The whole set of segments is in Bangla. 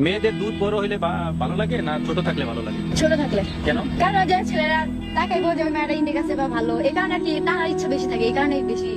মেয়েদের দুধ বড় হইলে ভালো লাগে না ছোট থাকলে ভালো লাগে? ছোট থাকলে। কেন? কারণ যে ছেলেরা তাকাইবো যে ওই মেয়েটা ইন্ডিক আছে বা ভালো, এই কারণে আর কি তার ইচ্ছা বেশি থাকে, এই কারণে বেশি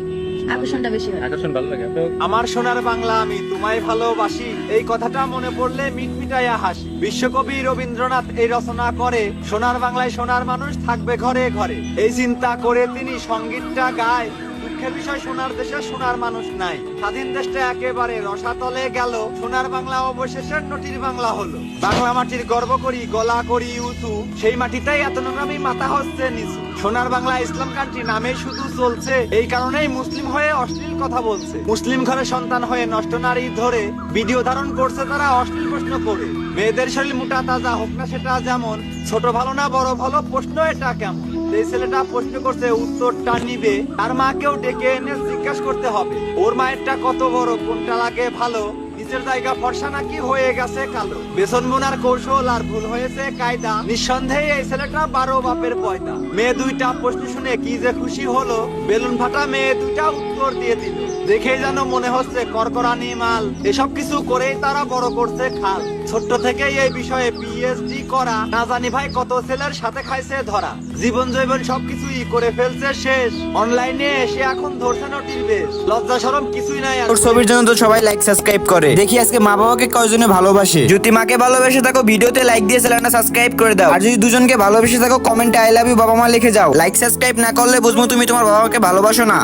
আকর্ষণটা বেশি হয়। আকর্ষণ ভালো লাগে। আমার সোনার বাংলা আমি তোমায় ভালোবাসি, এই কথাটা মনে পড়লে মিটমিটাইয়া হাসি। বিশ্বকবি রবীন্দ্রনাথ এই রচনা করে, সোনার বাংলায় সোনার মানুষ থাকবে ঘরে ঘরে। এই চিন্তা করে তিনি সঙ্গীতটা গায়। দুঃখের বিষয় সোনার দেশে সোনার মানুষ নাই। স্বাধীন দেশটা একেবারে রসাতলে গেল, সোনার বাংলা অবশেষে নটির বাংলা হলো। বাংলা মাটির গর্ব করি, গলা করি উঁচু, সেই মাটিতেই এত নোংরামি মাথা হচ্ছে নিচু। সোনার বাংলা ইসলাম কান্ট্রি নামে শুধু চলছে, এই কারণেই মুসলিম হয়ে অশ্লীল কথা বলছে। মুসলিম ঘরে সন্তান হয়ে নষ্ট নারী ধরে ভিডিও ধারণ করছে তারা অশ্লীল প্রশ্ন করে। মেয়েদের শরীর মোটা তাজা হোক না সেটা যেমন, ছোট ভালো না বড় ভালো প্রশ্ন এটা কেমন। এই ছেলেটা প্রশ্ন করছে, উত্তরটা নিবে তার মাকেও ডেকে এনে জিজ্ঞাসা করতে হবে, ওর মায়েরটা কত বড়, কোনটা লাগে ভালো, নিচের জায়গা ফর্সা নাকি হয়ে গেছে কালো। বেসন বোনার কৌশল আর ভুল হয়েছে কায়দা, নিঃসন্দেহে এই ছেলেটা 12 বাপের পয়দা। মেয়ে দুইটা প্রশ্ন শুনে কি যে খুশি হলো, বেলুন ফাটা মেয়ে দুইটা উত্তর দিয়ে দিল। দেখে যেন মনে হচ্ছে করকরানি মাল, এসব কিছু করেই তারা বড় করছে খাল। ছোট্ট থেকেই এই বিষয়ে পিএইচডি করা, না জানি ভাই কত ছেলের সাথে খাইছে ধরা। জীবন জৈবন সবকিছুই করে ফেলছে শেষ, অনলাইনে এসে এখন ধরছে নটির বেশ। লজ্জা শরম কিছুই নাই আর। তোর ছবির জন্য তো সবাই লাইক সাবস্ক্রাইব করে, দেখি আজকে মা বাবাকে কয়জনে ভালোবাসে। যদি মাকে ভালোবেসে থাকো ভিডিওতে লাইক দিয়ে চ্যানেলটা সাবস্ক্রাইব করে দাও, আর যদি দুজনকে ভালোবেসে থাকো কমেন্টে আই লাভ ইউ বাবা মা লিখে যাও। লাইক সাবস্ক্রাইব না করলে বুঝবো তুমি তোমার বাবা মাকে ভালোবাসো না।